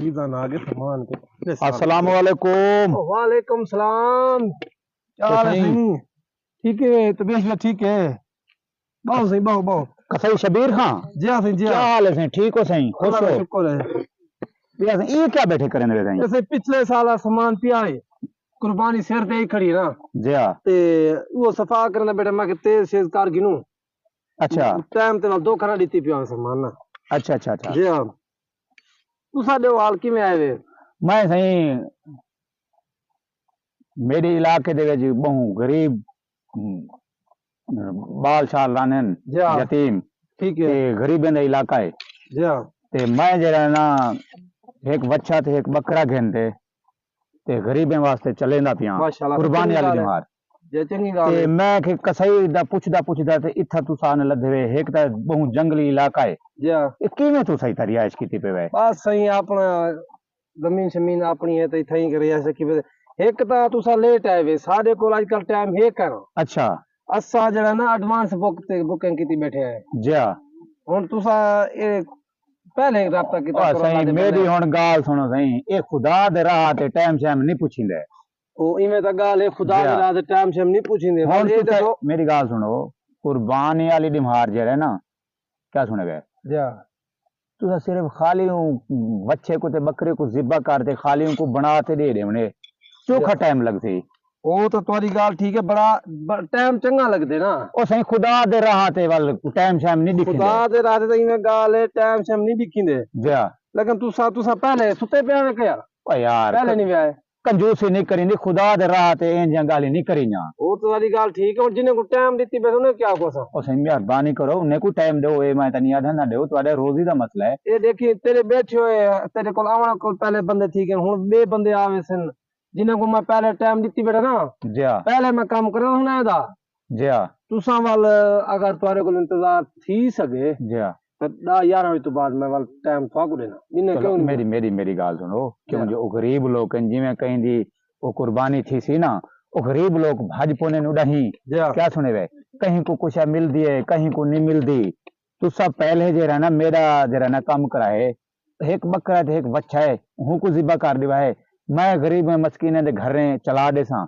ईजान आगे सामान के अस्सलाम वालेकुम। वालेकुम सलाम। क्या तो हाल है सही सही? ठीक है, तबीयत भी ठीक है। बहु सही, बहु बहु। कसई शबीर खां, जी हाँ सही, जी क्या हाँ। हाल है सही? ठीक हो सही? खुश अल्लाह का हो? शुक्र है। या सही, ये क्या बैठे करने वे सही? जैसे पिछले साल सामान पिया है, कुर्बानी सिर ते ही खड़ी ना। जी हाँ। ते वो सफा करना बेटा, मैं तेज शेज कार गिनू अच्छा टाइम ते वाल दो खाना दी पिया सामान ना। अच्छा अच्छा अच्छा। जी हाँ। तू साडे हाल किवें आए वे? मैं सही मेरे इलाके दे विच बहु गरीब बाल शाल रानन जी हाँ। यतीम ठीक है। ते गरीबें दा इलाका है। जी हाँ। ते मैं जरा ना एक बच्चा ते एक बकरा घेंदे ते गरीबें वास्ते चलेंदा पिया माशाल्लाह, तो कुर्बानी चंगी वाली गाल है। दिमार। जे चंगी गाल ते है। मैं कि कसई दा पुछदा ते इत्था तुसान लदे वे एक ता बहु जंगली इलाका है। जी हाँ। ये किवें तू सही रिहाइश कीती पे वे? बस सही अपना जमीन शमीन अपनी है तो इत्थे ही करी ऐसे कि एक तो तुसा लेट आए वे, साडे कोल आजकल टाइम है करना। अच्छा असा जरा ना एडवांस बुकिंग की बैठे हैं। जी हाँ। हुन तुसा ए पहले राब्ता किता और करो अल्लाह सही दे बंदे। मेरी हुन गाल सुनो सही, ये खुदा दे राह ते टाइम शाइम नहीं पुछिंदे। ओ इवें ता गाल है, खुदा जी दे हाँ। राह ते टाइम शेम नहीं पूछिंदे। हुन बस ए तुसे दसो। मेरी गाल सुनो, कुर्बानी वाली डिमार जेड़े ना, क्या सुने गए? जी हाँ। तुसा सिर्फ खाली बच्चे को ते बकरे को जिब्बा करते खाली उनको बनाते दे देवने चोखा टाइम लगती। ओ तो तुम्हारी गाल ठीक है, बड़ा टाइम चंगा लगदे ना। ओ सही खुदा दे राह ते वल टाइम शाइम नहीं खुदा दिखिंदे। दे राह ते इवें गाल है, टाइम शेम नहीं दिखिंदे। जी हाँ। लेकिन तुसा तुसा पहले सुते पे आवे क्या? ओ यार पहले नहीं आए। कंजूसी नहीं करींदी, खुदा दे राह ते इंज गाली नहीं करीना। वो तो वाली गाल ठीक है, और जिन्हें को टाइम दी पे उन्हें क्या कोसा। ओ सही मेहरबानी करो उन्हें को टाइम दो, ए मैं तनी आधा ना दो, तुम्हारे रोजी दा मसला है। ये देखिए तेरे बैठे हुए तेरे को आवन को पहले बंदे ठीक है, हुन बे बंदे आवे सन जिन्हें को मैं पहले टाइम दी बैठा ना। जी हाँ। पहले मैं काम कर रहा हूं दा। जी हाँ। तुसा वाल अगर तुम्हारे को इंतजार थी सके जी हाँ। तो 10-11 बजे तो बाद मैं वाल टाइम थाकू देना इन्हें चलो क्यों नहीं मेरी मिला? मेरी मेरी गाल सुनो, जी क्यों हाँ। जो गरीब लोग हैं जिवें कहीं दी वो कुर्बानी थी सी ना, वो गरीब लोग भज पोने उड़ही जी हाँ। क्या सुने वे, कहीं को कुछ मिलदी है कहीं को नहीं मिलदी। तो सब पहले जरा ना मेरा जरा ना काम कराए, एक बकरा थे एक बच्चा है हूँ को जिबा कर दिवा है, मैं गरीब में मस्कीने दे घर चला दे सा,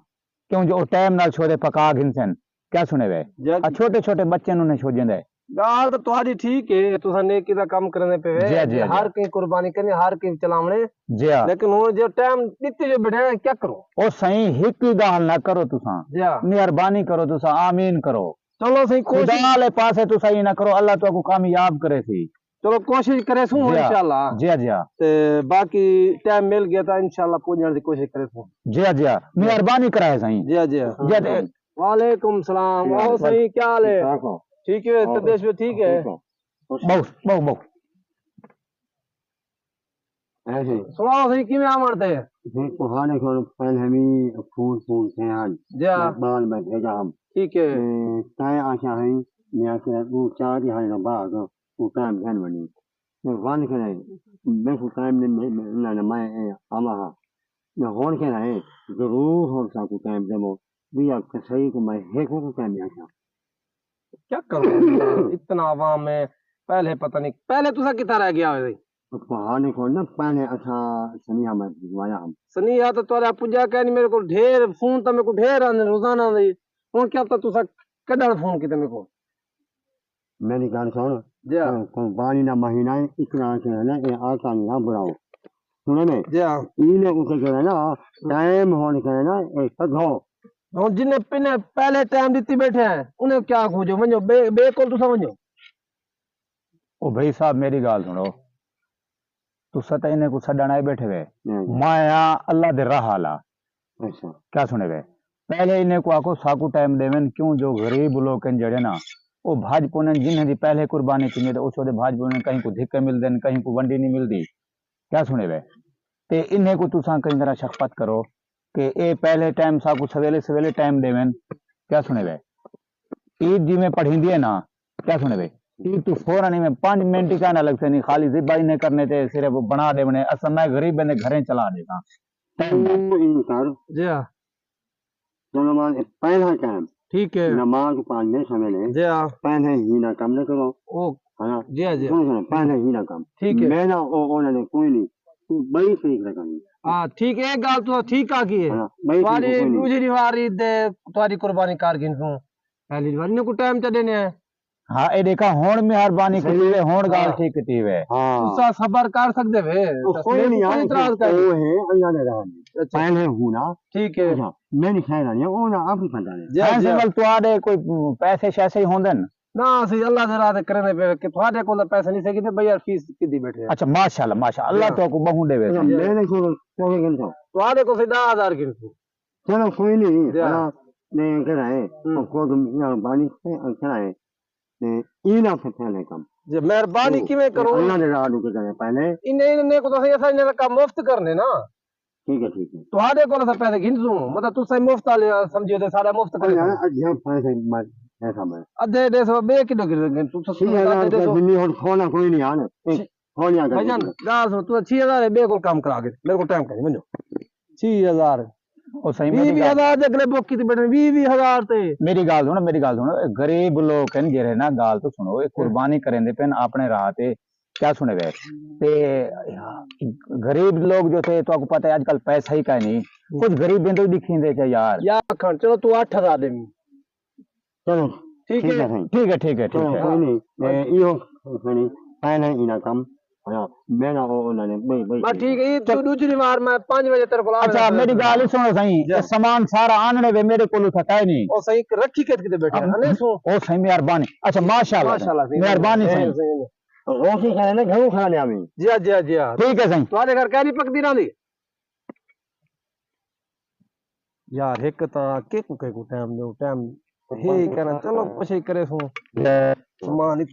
क्यों जो टाइम नाल छोड़े पका घिनसन क्या सुने वे। जी छोटे छोटे बच्चे नु छोड़ दे। गाल तो तुम्हारी ठीक है, तुसा नेकी दा काम करने पे वे जी जी हर कहीं कुर्बानी करनी, हर कहीं चलावने। जी हाँ। लेकिन हुन जो टाइम दित्ते जो बैठे हैं, क्या करो? ओ सही हिक गाल ना करो तुसा, जी हाँ। मेहरबानी करो तुसा, आमीन करो। चलो सही कोशिश। खुदा ले पासे तुसा ही ना करो, अल्लाह तो कामयाब करे थी। चलो कोशिश करे सू जी हाँ। इंशाल्लाह। जी हाँ जी हाँ। ते बाकी टाइम मिल गया था इंशाल्लाह पहुंचने की कोशिश करे सू। जी हाँ जी हाँ, मेहरबानी कराए सही। जी हाँ, जी हाँ। जी हाँ। वालेकुम सलाम। ओ सही, क्या हाल है? ठीक है, तबीयत भी ठीक है। बहुत बहुत बहुत सुनाओ सही, किवें आमरते हैं? कुहाने को पहले हमी फूल फूल थे आज जी हाँ। बाल में भेजा हम ठीक है। ताए आशा है मैं के वो चार ही हाल बाग वो काम धन बनी मैं वन के नहीं मैं को टाइम नहीं ना ना मैं आमा हा मैं होन के नहीं जरूर हो सा को टाइम देमो भी आप सही को मैं है को टाइम आशा क्या करो इतना आवाम में। पहले पता नहीं, पहले तुसा कितना रह गया है? कुहाने को ना पहले अच्छा सनी हम दिवाया हम सनी या तो तोरा पूजा कहनी मेरे को ढेर फोन तो मेरे को ढेर आने रोजाना दे। हुन क्या पता तुसा कदर फोन किते मेरे को। मेरी गाल सुन जी हाँ। कुर्बानी ना महीना इतना के है ना ये आका ना बुलाओ सुने में जी हाँ। इने उसे जो है ना टाइम होने के है ना एक सदो और जिन्हें पिने पहले टाइम दिती बैठे हैं उन्हें क्या खोजो वञो बे को तुसा वञो। ओ भाई साहब मेरी गाल सुनो, तुसा तो इन्हें को छड़ना ही बैठे वे, मैं यहाँ अल्लाह दे राह आला अच्छा क्या सुने वे। पहले इन्हें को आको साकू टाइम देवन, क्यों जो गरीब लोग हैं जड़े ना वो भाज पुने जिन्हें दी पहले कुर्बानी थी तो उसो दे भाज पुने कहीं को धिक्के मिलते हैं कहीं को वंडी नहीं मिलती क्या सुने वे। ते इन्हें को तुसा कई तरह शफकत करो कि ए पहले टाइम साकू सवेले सवेले टाइम देवन क्या सुने वे। ईद जी में पढ़ी है ना क्या सुने वे, ईद तू फौरन में 5 मिनट का ना लगते नहीं, खाली जिबाई ने करने थे सिर्फ बना दे बने असल मैं गरीब बंदे घरें चला देता टाइम ना। इंकार जी हाँ। दोनों मान पहला टाइम ठीक है। नमाज पढ़ने समय ने जी हाँ। पहले ही ना काम न करो ओ है ना जी हाँ। जी हाँ। सुनो सुनो पहले ही ना काम ठीक है। मैं ना ओ ने कोई नहीं बड़ी ठीक लगानी हाँ ठीक है गाल तो ठीक आ गई है हाँ बड़ी तुम्हारी ठीक कोई नहीं दूसरी वारी दे तुम्हारी कुर्बानी कारगिन तू पहली वारी ने को टाइम च देने है हाँ ए देखा होण मेहरबानी सही की वे होण गाल हाँ। ठीक की वे हाँ तुसा सबर कर सकदे वे कोई नहीं यार इतराज कर वो है अल्लाह ने रहा अच्छा पहले हूं ना ठीक है अच्छा मैं नहीं खाया नहीं वो ना आप ही खाता है जी ऐसे जी मल तुआडे कोई पैसे शैसे ही होंदन ना सी अल्लाह दे राह ते करने पे कि थोड़े कोल पैसे नहीं सकी ते भैया फीस किदी बैठे अच्छा माशाल्लाह अल्लाह हाँ। तो को बहु देवे अच्छा मैंने को घंटा थोड़े को 10,000 गिन तू चलो कोई नहीं जी अल्लाह ने करा है को यहाँ पानी से करा है ने इना फैले कम जी मेहरबानी किवें करो अल्लाह ने राह के करे पहले इन्हें को तो ऐसा इन्हें का मुफ्त करने ना ठीक है थोड़े कोल से पैसे गिन तू मतलब तू सही मुफ्त वाले समझियो ते सारा मुफ्त करे यार अध्ययन पैसे मत ऐसा मैं अधे दे सो बे किलो गिन तू तो 6000 दे रुपये सो दिल्ली और खोना कोई नहीं आने खोलिया कर भाईजान गाल सुन तू 6,000 बे को काम करा के मेरे को टाइम कर मनो 6,000 ओ सही मेरी गाल 20,000 दे अगले बुक की बैठे 20,000 ते मेरी गाल सुनो गरीब लोग हैं जेरे ना गाल तो सुनो ये कुर्बानी करेंदे पेन अपने राह ते क्या सुने वे ते गरीब लोग जो थे तो आपको पता है आजकल पैसा ही का नहीं कुछ गरीब बिंदु दिखींदे चे यार खन चलो तू 8,000 दे चलो ठीक है भाई ठीक है कोई नहीं यो नहीं पहले इना कम हाँ मेरा वो उन्होंने भाई बस ठीक है ये तू दूसरी बार मैं 5 बजे तेरे को अच्छा मेरी गाल ही सुनो सही ये सामान सारा आनने वे मेरे को था है नहीं ओ सही रखी कितने बैठे हने सो ओ सही मेहरबानी अच्छा माशाल्लाह मेहरबानी सही रोटी खाने घर खाने हमें जी हां जी हां जी हां ठीक है सही तुम्हारे घर क्या नहीं पकदी रहंदी यार एक ता के को टाइम दो टाइम हे कहना चलो कुछ ही करे सो सामान ही